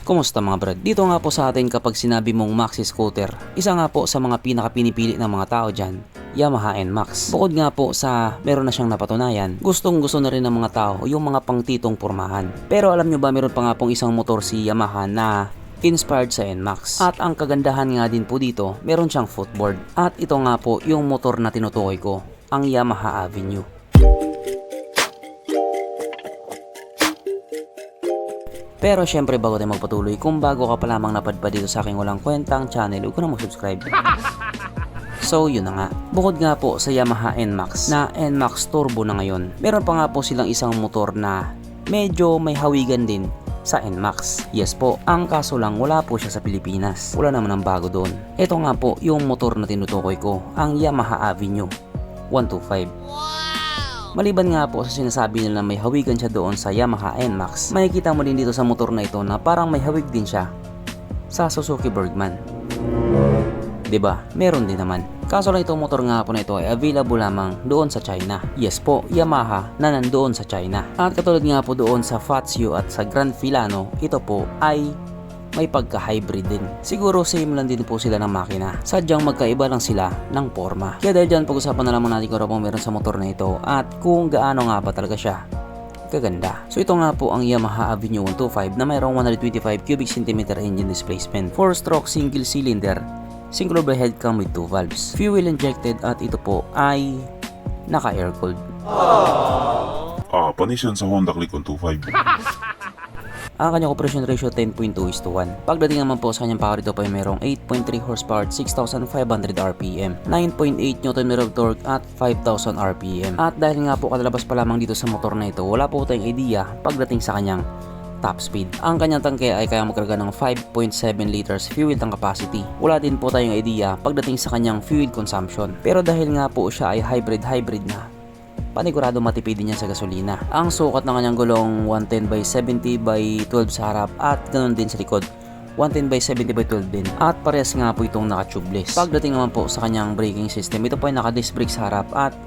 Kumusta mga brad? Dito nga po sa atin kapag sinabi mong maxi scooter, isa nga po sa mga pinaka-pinipili ng mga tao dyan, Yamaha NMAX. Bukod nga po sa meron na siyang napatunayan, gustong gusto na rin ng mga tao yung mga pangtitong pormahan. Pero alam nyo ba meron pa nga pong isang motor si Yamaha na inspired sa NMAX. At ang kagandahan nga din po dito, meron siyang footboard. At ito nga po yung motor na tinutukoy ko, ang Yamaha Avenue. Pero syempre bago tayo magpatuloy, kung bago ka pa lamang napadpad dito sa aking walang kwentang channel, huwag ko na mag-subscribe. So yun na nga, bukod nga po sa Yamaha NMAX na NMAX Turbo na ngayon, meron pa nga po silang isang motor na medyo may hawigan din sa NMAX. Yes po, ang kaso lang wala po siya sa Pilipinas. Wala naman ang bago doon. Ito nga po yung motor na tinutukoy ko, ang Yamaha Avenue 125. Maliban nga po sa sinasabi nila na may hawigan siya doon sa Yamaha NMAX, makikita mo din dito sa motor na ito na parang may hawig din siya sa Suzuki Bergman. Diba? Meron din naman. Kaso lang itong motor nga po na ito ay available lamang doon sa China. Yes po, Yamaha na nandoon sa China. At katulad nga po doon sa Fazio at sa Grand Filano, ito po ay may pagka-hybrid din. Siguro same lang din po sila ng makina. Sadyang magkaiba lang sila ng forma. Kaya dahil dyan pag-usapan na naman natin kung ano pong meron sa motor na ito at kung gaano nga ba talaga siya kaganda. So ito nga po ang Yamaha Avenue 125 na mayroong 125 cubic centimeter engine displacement, 4-stroke single cylinder, single overhead cam with 2 valves, fuel injected at ito po ay naka-air cooled. Panis yan sa Honda Click 125. Ang kanyang compression ratio 10.2:1. Pagdating naman po sa kanyang power, ito po ay mayroong 8.3 horsepower at 6,500 RPM, 9.8 Nm of torque at 5,000 RPM. At dahil nga po kalalabas pa lamang dito sa motor na ito, wala po tayong idea pagdating sa kanyang top speed. Ang kanyang tangke ay kaya magkarga ng 5.7 liters fuel tank capacity. Wala din po tayong idea pagdating sa kanyang fuel consumption. Pero dahil nga po siya ay hybrid na, panigurado matipid din niya sa gasolina. Ang sukat ng kanyang gulong 110/70/12 sa harap at ganoon din sa likod 110/70/12 din. At parehas nga po itong naka-tubeless. Pagdating naman po sa kanyang braking system, ito po ay naka-disc brake sa harap at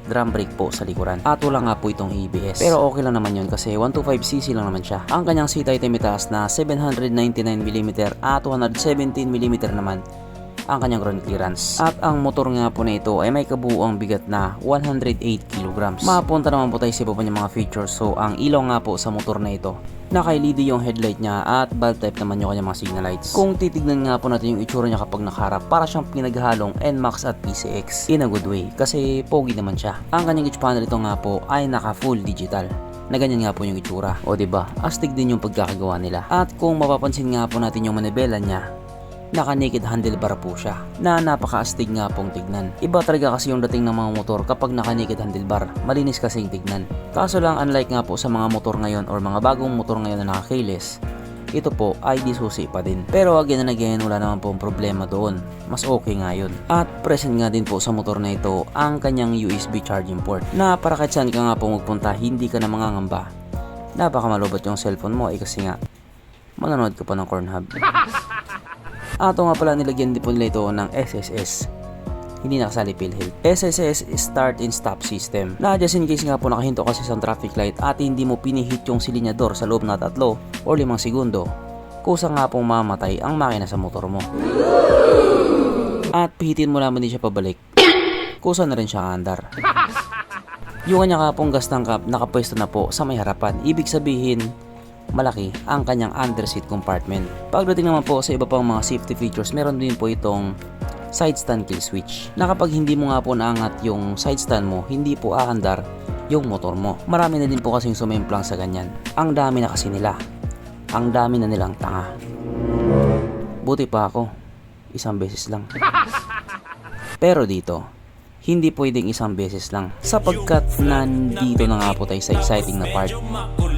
drum brake po sa likuran. At wala nga po itong ABS. Pero okay lang naman yun kasi 125cc lang naman siya. Ang kanyang seat height ay mitaas na 799mm at 117mm naman ang kanyang ground clearance. At ang motor nga po na ito ay may kabuuang bigat na 108 kg. Mapunta naman po tayo sa iba pa niyang mga features. So ang ilaw nga po sa motor na ito, naka-LED yung headlight niya at bulb type naman yung kanyang mga signal lights. Kung titignan nga po natin yung itsura niya kapag nakaharap, para siyang pinaghalong NMAX at PCX in a good way kasi pogi naman siya. Ang kanyang hitch panel ito nga po ay naka full digital na ganyan nga po yung itsura. O diba, astig din yung pagkakagawa nila. At kung mapapansin nga po natin yung manibela niya, naka-naked handlebar po siya na napaka-astig nga pong tignan. Iba talaga kasi yung dating ng mga motor kapag naka-naked handlebar, malinis kasing tignan. Kaso lang unlike nga po sa mga motor ngayon or mga bagong motor ngayon na naka-keyless, ito po ay di susi pa din. Pero again and again, wala naman pong problema doon. Mas okay nga yun. At present nga din po sa motor na ito ang kanyang USB charging port na para kahit saan ka nga po magpunta, hindi ka na mangangamba na baka malobot yung cellphone mo kasi nga manonood ka pa ng Pornhub. Ato nga pala nilagyan din po nila ito ng SSS. Hindi nakasali PhilHealth. SSS is start and stop system. Na just in case nga po nakahinto kasi sa traffic light at hindi mo pinihit yung silinyador sa loob na 3 o 5 segundo, kusa nga pong mamatay ang makina sa motor mo. At pihitin mo naman din siya pabalik, kusa na rin siya andar. Yung kanya nga pong gas tank cap nakapwesto na po sa may harapan. Ibig sabihin, malaki ang kanyang underseat compartment. Pagdating naman po sa iba pang mga safety features, meron din po itong side stand kill switch na kapag hindi mo nga po naangat yung side stand mo, hindi po aandar yung motor mo. Marami na din po kasing sumemplang sa ganyan. Ang dami na kasi nila. Ang dami na nilang tanga. Buti pa ako, isang beses lang. Pero dito, hindi pwedeng isang beses lang sapagkat nandito na nga po tayo sa exciting na part,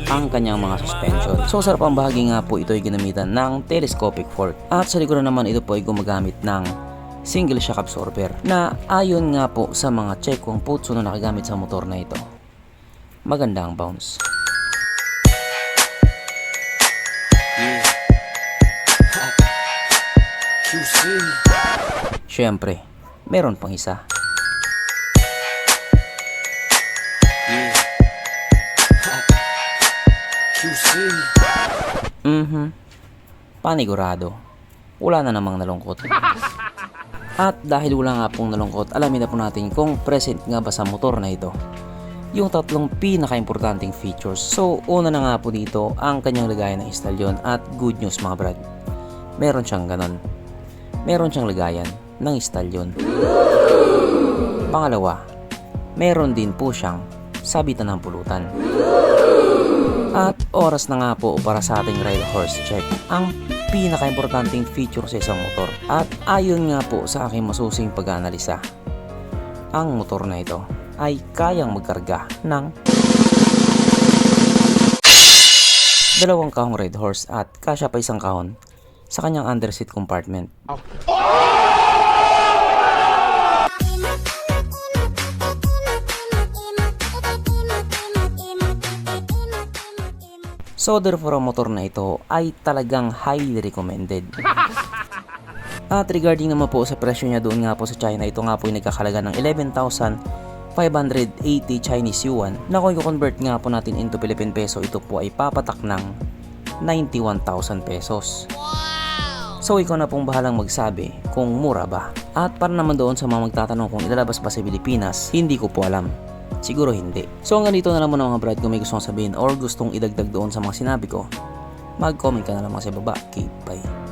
ang kanyang mga suspension. So sa harapang bahagi nga po ito ay ginamitan ng telescopic fork at sa likuran naman ito po ay gumagamit ng single shock absorber na ayon nga po sa mga check kung putso na nakagamit sa motor na ito, maganda ang bounce. Syempre, meron pang isa. panigurado, wala na namang nalungkot. At dahil wala nga pong nalungkot, alamin na po natin kung present nga ba sa motor na ito yung tatlong pinaka-importanting features. So, una na nga po dito ang kanyang lagayan ng istalyon at good news mga brad. Meron siyang ganon. Meron siyang lagayan ng istalyon. Pangalawa, meron din po siyang sabitan ng pulutan. At oras na nga po para sa ating ride horse check. Ang pinaka-importanting feature sa isang motor. At ayon nga po sa aking masusing pag-aanalisa, ang motor na ito ay kayang magkarga ng 2 kahong ride horse at kasya pa 1 kahon sa kanyang underseat compartment. So therefore ang motor na ito ay talagang highly recommended. At regarding naman po sa presyo niya doon nga po sa China, ito nga po ay nagkakalaga ng 11,580 Chinese yuan na kung i-convert nga po natin into Philippine peso, ito po ay papatak ng 91,000 pesos. So ikaw na pong bahalang magsabi kung mura ba. At para naman doon sa mga magtatanong kung ilalabas ba sa Pilipinas, hindi ko po alam. Siguro hindi. So hanggang dito na lang muna mga brad. Kung may gustong sabihin or gustong idagdag doon sa mga sinabi ko, mag-comment ka na lang mga sa baba. Okay, bye.